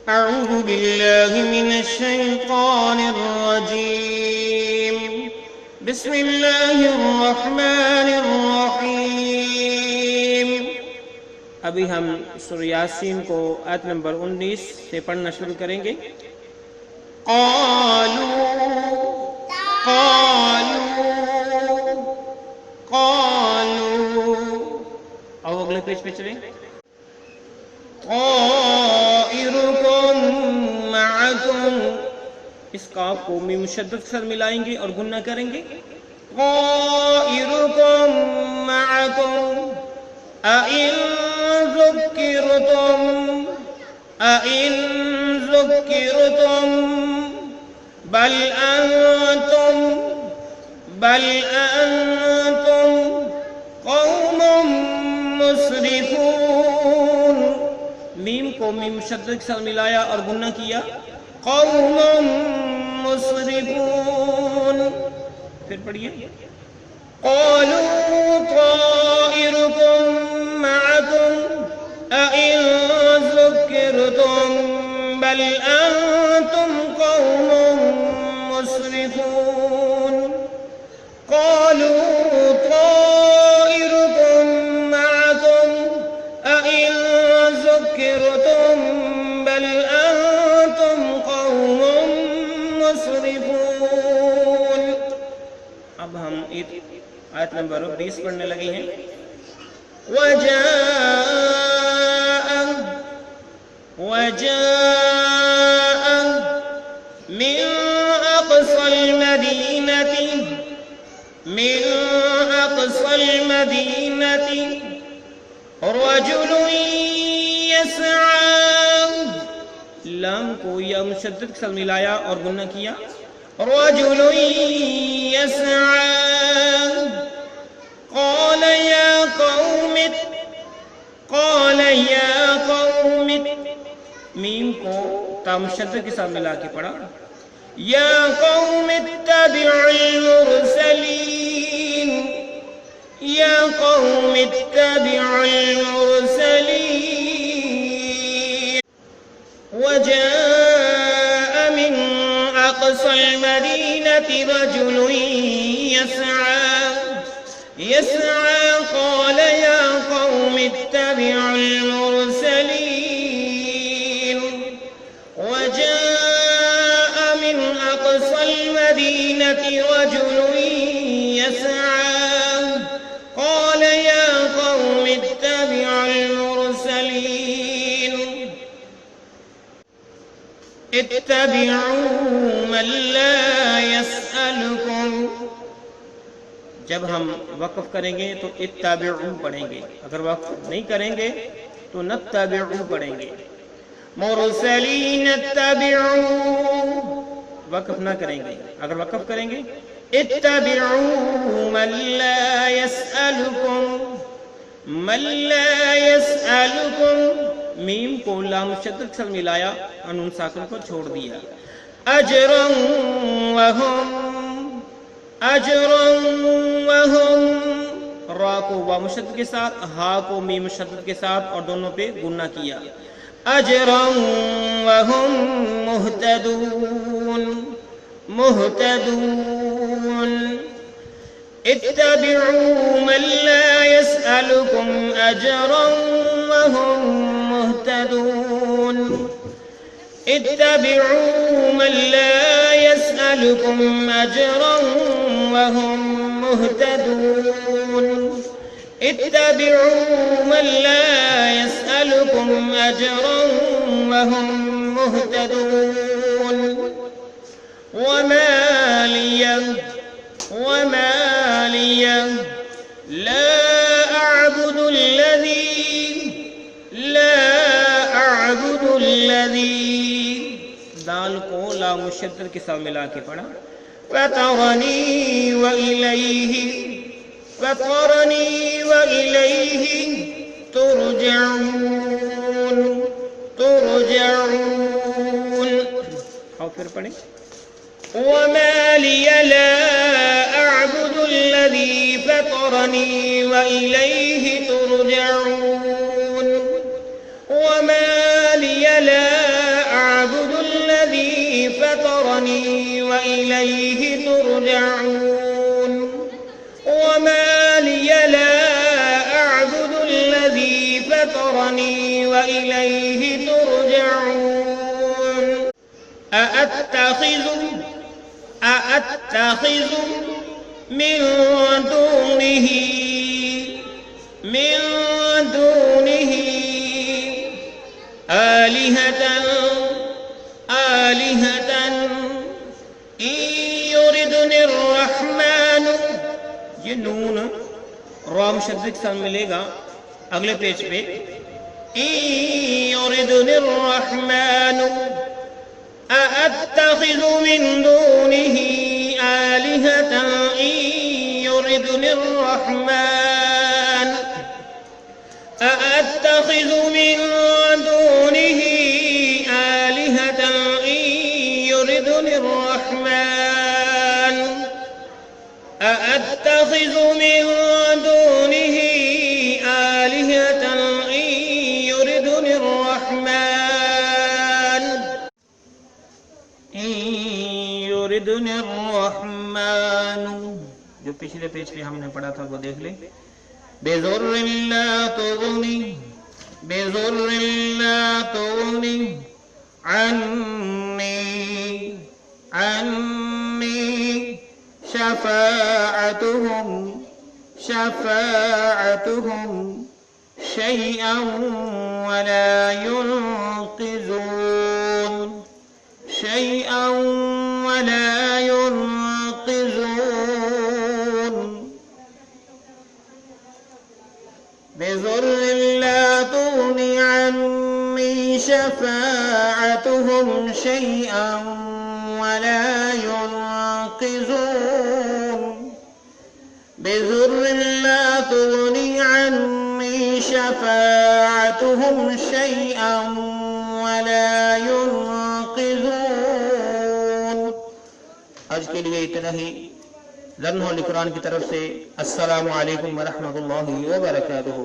أعوذ بالله من الشيطان الرجيم بسم الله الرحمن الرحيم. ابھی ہم سورہ یاسین کو آیت نمبر 19 سے پڑھنا شروع کریں گے. قالوا اور اگلے پیج پہ چلیں. طائركم معكم، اس کاف کو میم مشدد کے ساتھ ملائیں گے اور غنہ کریں گے. طائركم معكم أئن ذكرتم بل أنتم قوم مسرفون. میم کو میم مشدد کے ساتھ ملایا اور غنہ کیا. قوم مسرفون. پھر پڑھیے. قالوا طائركم معكم أئن ذكرتم بل أنتم قوم مسرفون. قالوا طائركم معكم أئن ذكرتم بل أنتم قوم مسرفون. اب ہم آیت نمبر 20 پڑھنے لگے ہیں. وجاء من أقصى المدينة رجل يسعى. لام کو یا مشدد کے ساتھ ملایا اور غنہ کیا. رجل يسعى قال يا قوم میم کو تا مشدد کے ساتھ ملا کے پڑھا. یا قوم اتبعوا المرسلین. یا قوم اتبعوا المرسلین. وجاء من أقصى المدينة رجل يسعى قال يا قوم اتبعوا المرسلين. وجاء من أقصى المدينة رجل يسعى قال يا قوم اتبعوا المرسلين. اتبعوا من لا يسألكم. جب ہم وقف کریں گے تو اتبعوا پڑھیں گے، اگر وقف نہیں کریں گے تو نتبعوا پڑھیں گے. مرسلین اتبعوا، وقف نہ کریں گے. اگر وقف کریں گے اتبعوا من لا يسألكم. میم کو لام مشدد کے ساتھ ملایا اور نون ساکن کو چھوڑ دیا. اجرا وهم را کو وا مشدد کے ساتھ، ہا کو میم مشدد کے ساتھ اور دونوں پہ غنہ کیا. اجرا وهم مهتدون. اتبعوا من لا يسألكم أجرا وهم مهتدون. اتبعوا من لا يسألكم أجرا وهم مهتدون. اتبعوا من لا يسألكم أجرا وهم مهتدون. وما لي لا أعبد الذي دال کو لا مشدد کے ساتھ ملا کے پڑھا. فطرني وإليه ترجعون. اور پھر پڑھیں. وما لي لا أعبد الذي فطرني وإليه ترجعون. وما لي لا وإليه ترجعون أأتخذ من دونه آلهة إن يردني الرحمن. یہ نون رام شدہ کے ساتھ ملے گا اگلے پیج پہ. إن يردني الرحمن أأتخذ من دونه آلهة إن يردني الرحمن أأتخذ من دونه آلهة إن يردني الرحمن أأتخذ من دونه آلهة إن يردني الرحمن يردني الرحمن. جو پچھلے پیج پہ ہم نے پڑھا تھا وہ دیکھ لیں. بضر لا تغني عني شفاعتهم شيئا ولا ينقذون. بضر لا تغني عني شفاعتهم شيئا ولا ينقذون. بضر لا تغني عني شفاعتهم شيئا ولا ينقذون. آج کے لیے اتنا ہی. لرن ہالی قرآن کی طرف سے السلام علیکم ورحمۃ اللہ وبرکاتہ.